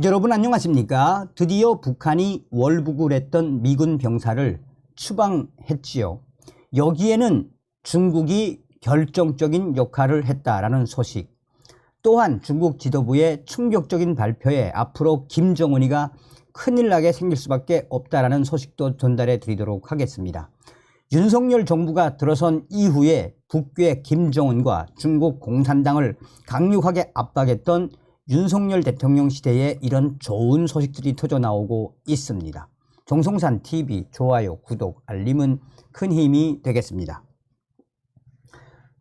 여러분 안녕하십니까? 드디어 북한이 월북을 했던 미군 병사를 추방했지요. 여기에는 중국이 결정적인 역할을 했다라는 소식, 또한 중국 지도부의 충격적인 발표에 앞으로 김정은이가 큰일 나게 생길 수밖에 없다라는 소식도 전달해 드리도록 하겠습니다. 윤석열 정부가 들어선 이후에 북괴 김정은과 중국 공산당을 강력하게 압박했던 윤석열 대통령 시대에 이런 좋은 소식들이 터져나오고 있습니다. 정성산TV 좋아요, 구독, 알림은 큰 힘이 되겠습니다.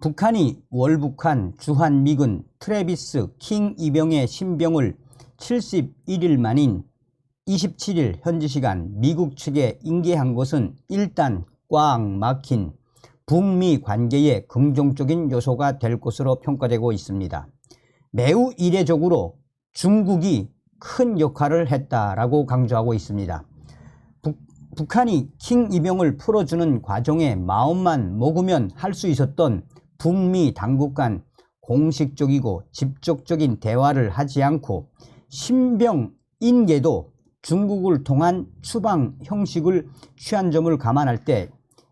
북한이 월북한 주한미군 트래비스 킹 이병의 신병을 71일 만인 27일 현지 시간 미국 측에 인계한 것은 일단 꽉 막힌 북미 관계의 긍정적인 요소가 될 것으로 평가되고 있습니다. 매우 이례적으로 중국이 큰 역할을 했다라고 강조하고 있습니다. 북한이 킹 이병을 풀어주는 과정에 마음만 먹으면 할 수 있었던 북미 당국 간 공식적이고 직접적인 대화를 하지 않고 신병 인계도 중국을 통한 추방 형식을 취한 점을 감안할 때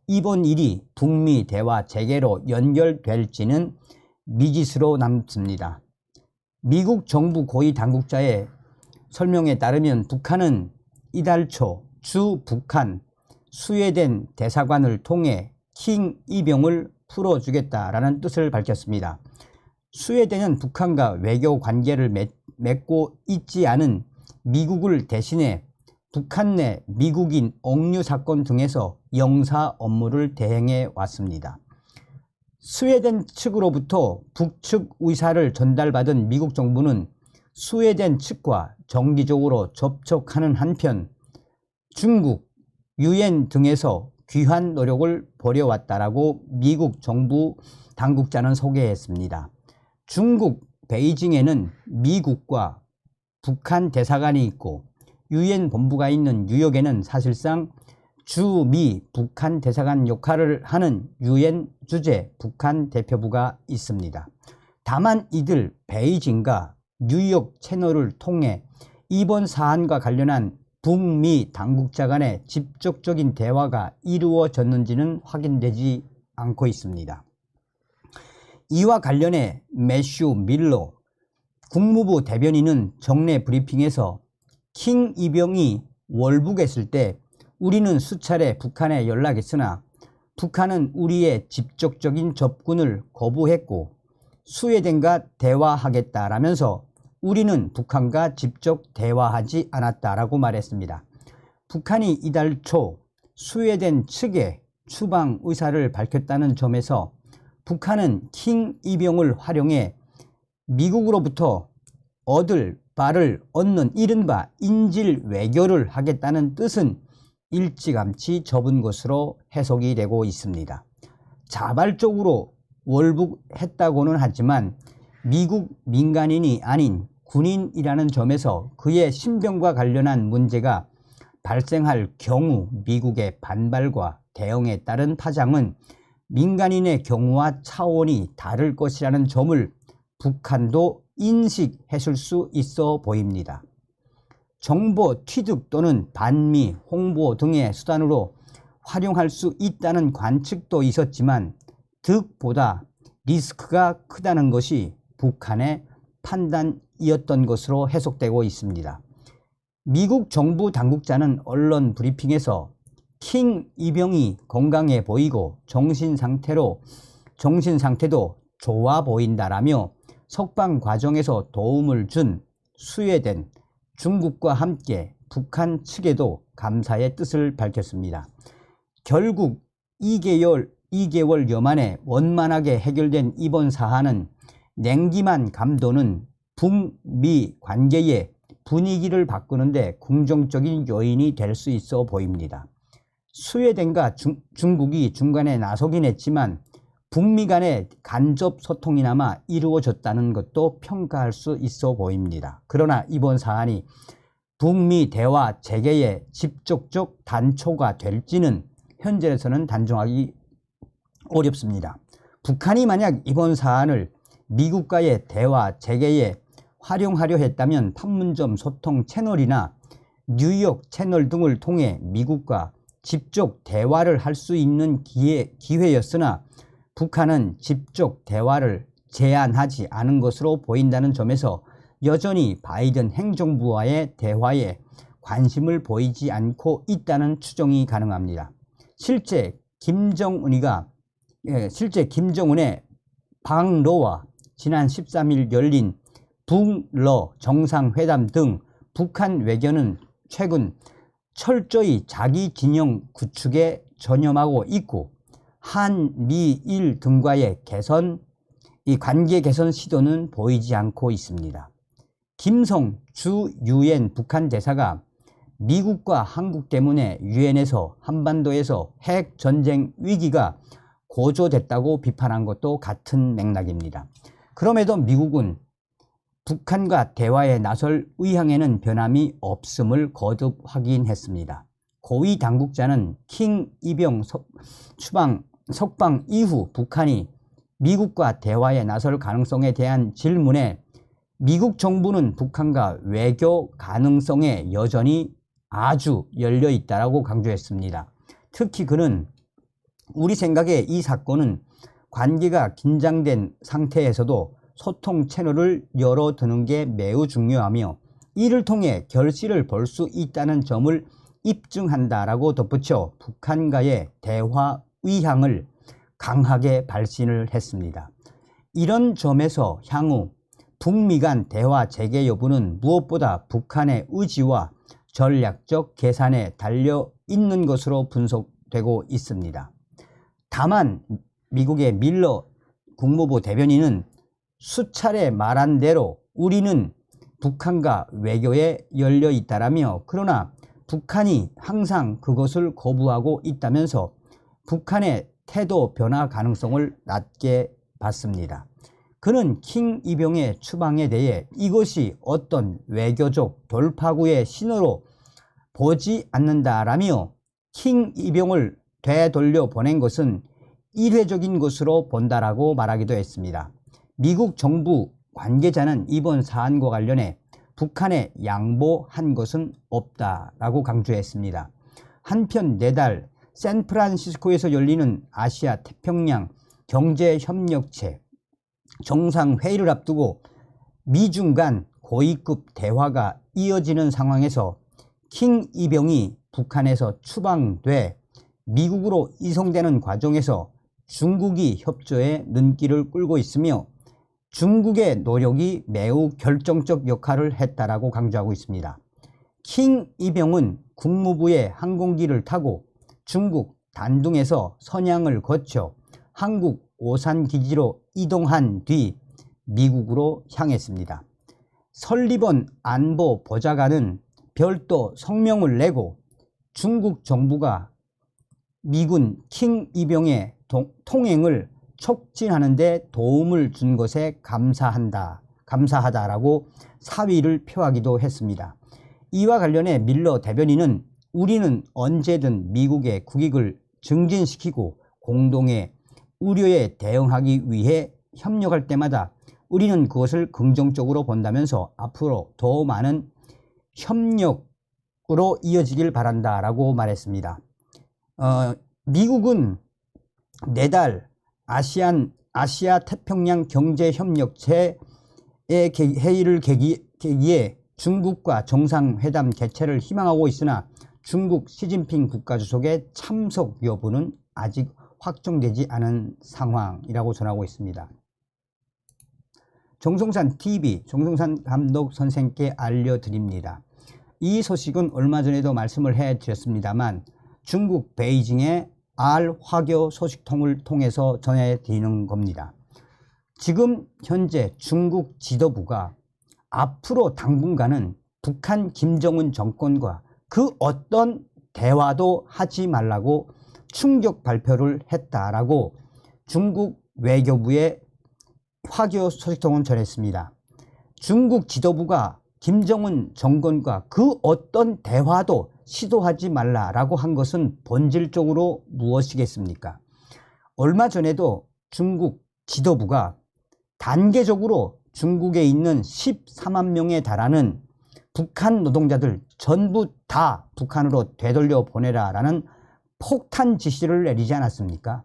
이번 일이 북미 대화 재개로 연결될지는 미지수로 남습니다. 미국 정부 고위 당국자의 설명에 따르면 북한은 이달 초 주 북한 스웨덴 대사관을 통해 킹 이병을 풀어주겠다라는 뜻을 밝혔습니다. 스웨덴은 북한과 외교 관계를 맺고 있지 않은 미국을 대신해 북한 내 미국인 억류 사건 등에서 영사 업무를 대행해 왔습니다. 스웨덴 측으로부터 북측 의사를 전달받은 미국 정부는 스웨덴 측과 정기적으로 접촉하는 한편 중국, 유엔 등에서 귀한 노력을 벌여왔다라고 미국 정부 당국자는 소개했습니다. 중국 베이징에는 미국과 북한 대사관이 있고 유엔 본부가 있는 뉴욕에는 사실상 주미 북한 대사관 역할을 하는 유엔 주재 북한 대표부가 있습니다. 다만 이들 베이징과 뉴욕 채널을 통해 이번 사안과 관련한 북미 당국자 간의 직접적인 대화가 이루어졌는지는 확인되지 않고 있습니다. 이와 관련해 매슈 밀러 국무부 대변인은 정례 브리핑에서 킹 이병이 월북했을 때 우리는 수차례 북한에 연락했으나 북한은 우리의 직접적인 접근을 거부했고 스웨덴과 대화하겠다라면서 우리는 북한과 직접 대화하지 않았다라고 말했습니다. 북한이 이달 초 스웨덴 측에 추방 의사를 밝혔다는 점에서 북한은 킹 이병을 활용해 미국으로부터 얻을 바를 얻는 이른바 인질 외교를 하겠다는 뜻은 일찌감치 접은 것으로 해석이 되고 있습니다. 자발적으로 월북했다고는 하지만 미국 민간인이 아닌 군인이라는 점에서 그의 신병과 관련한 문제가 발생할 경우 미국의 반발과 대응에 따른 파장은 민간인의 경우와 차원이 다를 것이라는 점을 북한도 인식했을 수 있어 보입니다. 정보 취득 또는 반미, 홍보 등의 수단으로 활용할 수 있다는 관측도 있었지만 득보다 리스크가 크다는 것이 북한의 판단이었던 것으로 해석되고 있습니다. 미국 정부 당국자는 언론 브리핑에서 킹 이병이 건강해 보이고 정신 상태도 좋아 보인다라며 석방 과정에서 도움을 준 스웨덴, 중국과 함께 북한 측에도 감사의 뜻을 밝혔습니다. 결국 2개월여 만에 원만하게 해결된 이번 사안은 냉기만 감도는 북미 관계의 분위기를 바꾸는데 긍정적인 요인이 될 수 있어 보입니다. 스웨덴과 중국이 중간에 나서긴 했지만 북미 간의 간접 소통이나마 이루어졌다는 것도 평가할 수 있어 보입니다. 그러나 이번 사안이 북미 대화 재개의 직접적 단초가 될지는 현재에서는 단정하기 어렵습니다. 북한이 만약 이번 사안을 미국과의 대화 재개의 활용하려 했다면 판문점 소통 채널이나 뉴욕 채널 등을 통해 미국과 직접 대화를 할 수 있는 기회였으나 북한은 직접 대화를 제안하지 않은 것으로 보인다는 점에서 여전히 바이든 행정부와의 대화에 관심을 보이지 않고 있다는 추정이 가능합니다. 실제 김정은의 방러와 지난 13일 열린 북러 정상회담 등 북한 외교는 최근 철저히 자기 진영 구축에 전념하고 있고 한미일 등과의 관계 개선 시도는 보이지 않고 있습니다. 김성 주 유엔 북한 대사가 미국과 한국 때문에 유엔에서 한반도에서 핵 전쟁 위기가 고조됐다고 비판한 것도 같은 맥락입니다. 그럼에도 미국은 북한과 대화에 나설 의향에는 변함이 없음을 거듭 확인했습니다. 고위 당국자는 킹 이병 석방 이후 북한이 미국과 대화에 나설 가능성에 대한 질문에 미국 정부는 북한과 외교 가능성에 여전히 아주 열려 있다고 강조했습니다. 특히 그는 우리 생각에 이 사건은 관계가 긴장된 상태에서도 소통 채널을 열어두는 게 매우 중요하며 이를 통해 결실을 볼 수 있다는 점을 입증한다라고 덧붙여 북한과의 대화 의향을 강하게 발신을 했습니다. 이런 점에서 향후 북미 간 대화 재개 여부는 무엇보다 북한의 의지와 전략적 계산에 달려 있는 것으로 분석되고 있습니다. 다만 미국의 밀러 국무부 대변인은 수차례 말한 대로 우리는 북한과 외교에 열려 있다라며 그러나 북한이 항상 그것을 거부하고 있다면서 북한의 태도 변화 가능성을 낮게 봤습니다. 그는 킹 이병의 추방에 대해 이것이 어떤 외교적 돌파구의 신호로 보지 않는다라며 킹 이병을 되돌려 보낸 것은 일회적인 것으로 본다라고 말하기도 했습니다. 미국 정부 관계자는 이번 사안과 관련해 북한에 양보한 것은 없다라고 강조했습니다. 한편 내달 샌프란시스코에서 열리는 아시아 태평양 경제협력체 정상회의를 앞두고 미중 간 고위급 대화가 이어지는 상황에서 킹 이병이 북한에서 추방돼 미국으로 이송되는 과정에서 중국이 협조에 눈길을 끌고 있으며 중국의 노력이 매우 결정적 역할을 했다라고 강조하고 있습니다. 킹 이병은 국무부의 항공기를 타고 중국 단둥에서 선양을 거쳐 한국 오산 기지로 이동한 뒤 미국으로 향했습니다. 설리번 안보 보좌관은 별도 성명을 내고 중국 정부가 미군 킹 이병의 통행을 촉진하는 데 도움을 준 것에 감사하다라고 사의를 표하기도 했습니다. 이와 관련해 밀러 대변인은 우리는 언제든 미국의 국익을 증진시키고 공동의 우려에 대응하기 위해 협력할 때마다 우리는 그것을 긍정적으로 본다면서 앞으로 더 많은 협력으로 이어지길 바란다라고 말했습니다. 미국은 내달 아시아 태평양 경제협력체의 회의를 계기에 중국과 정상회담 개최를 희망하고 있으나 중국 시진핑 국가주석의 참석 여부는 아직 확정되지 않은 상황이라고 전하고 있습니다. 정성산 TV, 정성산 감독 선생께 알려드립니다. 이 소식은 얼마 전에도 말씀을 해드렸습니다만 중국 베이징의 R 화교 소식통을 통해서 전해드리는 겁니다. 지금 현재 중국 지도부가 앞으로 당분간은 북한 김정은 정권과 그 어떤 대화도 하지 말라고 충격 발표를 했다라고 중국 외교부의 화교 소식통은 전했습니다. 중국 지도부가 김정은 정권과 그 어떤 대화도 시도하지 말라라고 한 것은 본질적으로 무엇이겠습니까? 얼마 전에도 중국 지도부가 단계적으로 중국에 있는 14만 명에 달하는 북한 노동자들 전부 다 북한으로 되돌려 보내라 라는 폭탄 지시를 내리지 않았습니까?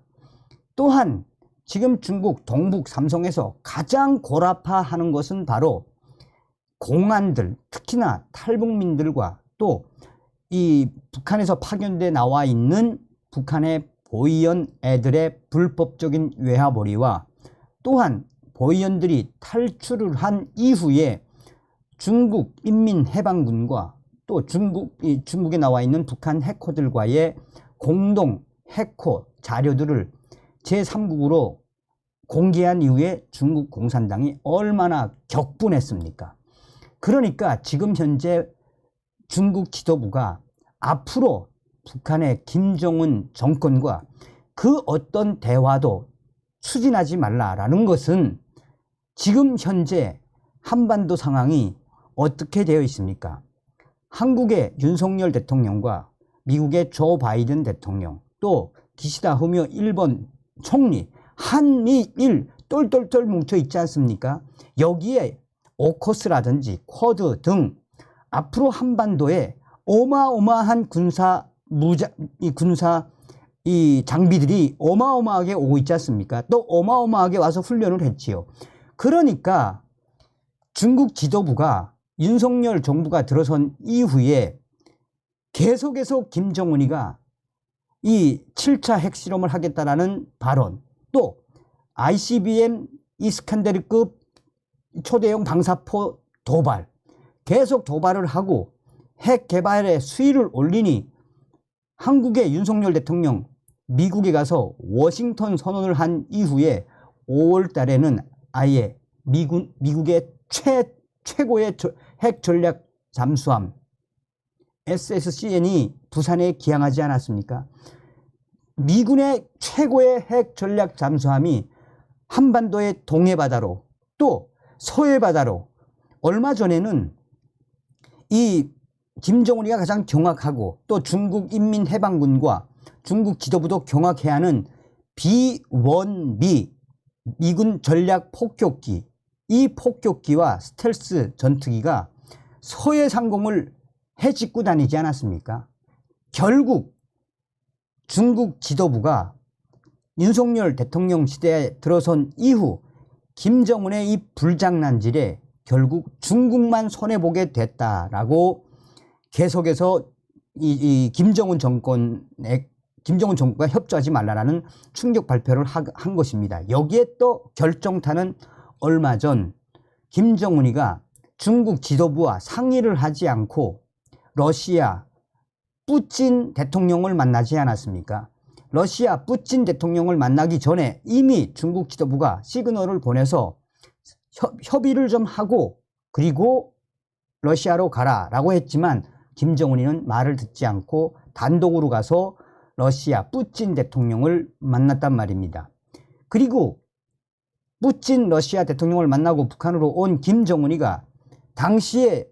또한 지금 중국 동북 삼성에서 가장 골아파하는 것은 바로 공안들, 특히나 탈북민들과 또 이 북한에서 파견돼 나와 있는 북한의 보위원 애들의 불법적인 외화몰이와 또한 보위원들이 탈출을 한 이후에 중국 인민해방군과 또 중국에 나와 있는 북한 해커들과의 공동 해커 자료들을 제3국으로 공개한 이후에 중국 공산당이 얼마나 격분했습니까? 그러니까 지금 현재 중국 지도부가 앞으로 북한의 김정은 정권과 그 어떤 대화도 추진하지 말라라는 것은 지금 현재 한반도 상황이 어떻게 되어 있습니까? 한국의 윤석열 대통령과 미국의 조 바이든 대통령 또 기시다 후미오 일본 총리 한미일 똘똘똘 뭉쳐 있지 않습니까? 여기에 오커스라든지 쿼드 등 앞으로 한반도에 어마어마한 군사 장비들이 어마어마하게 오고 있지 않습니까? 또 어마어마하게 와서 훈련을 했지요. 그러니까 중국 지도부가 윤석열 정부가 들어선 이후에 계속해서 김정은이가 이 7차 핵실험을 하겠다라는 발언, 또 ICBM 이스칸데르급 초대형 방사포 도발, 계속 도발을 하고 핵 개발의 수위를 올리니 한국의 윤석열 대통령 미국에 가서 워싱턴 선언을 한 이후에 5월 달에는 아예 미국의 최고의 핵 전략 잠수함 SSCN이 부산에 기항하지 않았습니까? 미군의 최고의 핵 전략 잠수함이 한반도의 동해바다로 또 서해바다로 얼마 전에는 이 김정은이가 가장 경악하고 또 중국 인민해방군과 중국 지도부도 경악해하는 B-1B 미군 전략 폭격기, 이 폭격기와 스텔스 전투기가 서해 상공을 헤집고 다니지 않았습니까? 결국 중국 지도부가 윤석열 대통령 시대에 들어선 이후 김정은의 이 불장난질에 결국 중국만 손해보게 됐다라고 계속해서 이 김정은 정부가 협조하지 말라라는 충격 발표를 한 것입니다. 여기에 또 결정타는 얼마 전 김정은이가 중국 지도부와 상의를 하지 않고 러시아 푸틴 대통령을 만나지 않았습니까? 러시아 푸틴 대통령을 만나기 전에 이미 중국 지도부가 시그널을 보내서 협의를 좀 하고 그리고 러시아로 가라라고 했지만 김정은이는 말을 듣지 않고 단독으로 가서 러시아 푸틴 대통령을 만났단 말입니다. 그리고 푸틴 러시아 대통령을 만나고 북한으로 온 김정은이가 당시에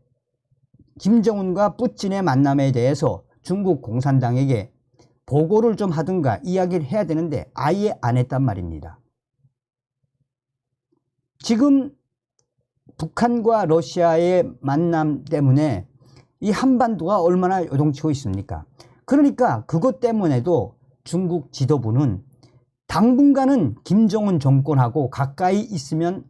김정은과 푸틴의 만남에 대해서 중국 공산당에게 보고를 좀 하든가 이야기를 해야 되는데 아예 안 했단 말입니다. 지금 북한과 러시아의 만남 때문에 이 한반도가 얼마나 요동치고 있습니까? 그러니까 그것 때문에도 중국 지도부는 당분간은 김정은 정권하고 가까이 있으면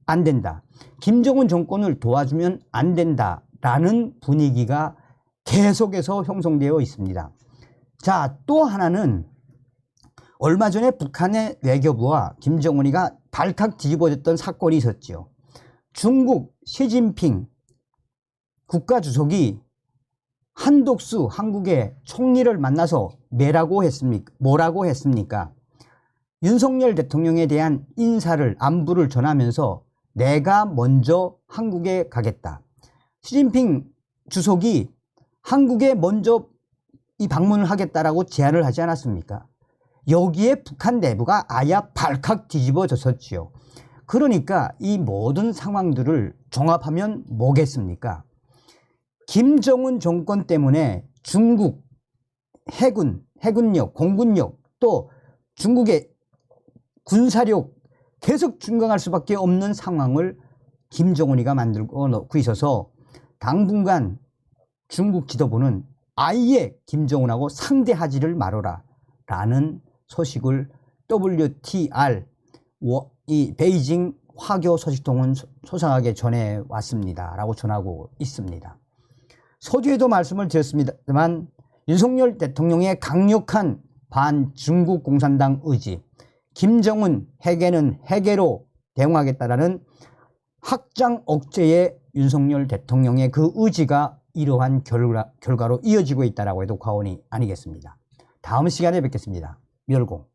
안 된다. 김정은 정권을 도와주면 안 된다라는 분위기가 계속해서 형성되어 있습니다. 자, 또 하나는 얼마 전에 북한의 외교부와 김정은이가 발칵 뒤집어졌던 사건이 있었죠. 중국 시진핑 국가주석이 한독수 한국의 총리를 만나서 뭐라고 했습니까? 윤석열 대통령에 대한 인사를 안부를 전하면서 내가 먼저 한국에 가겠다. 시진핑 주석이 한국에 먼저 이 방문을 하겠다라고 제안을 하지 않았습니까? 여기에 북한 내부가 아예 발칵 뒤집어졌었지요. 그러니까 이 모든 상황들을 종합하면 뭐겠습니까? 김정은 정권 때문에 중국 해군력, 공군력 또 중국의 군사력 계속 증강할 수밖에 없는 상황을 김정은이가 만들고 놓고 있어서 당분간 중국 지도부는 아예 김정은하고 상대하지를 말아라 라는 소식을 WTR 이 베이징 화교 소식통은 소상하게 전해왔습니다 라고 전하고 있습니다. 서두에도 말씀을 드렸습니다만 윤석열 대통령의 강력한 반중국 공산당 의지, 김정은 해계는 해계로 대응하겠다라는 확장 억제의 윤석열 대통령의 그 의지가 이러한 결과로 이어지고 있다라고 해도 과언이 아니겠습니다. 다음 시간에 뵙겠습니다. 멸공.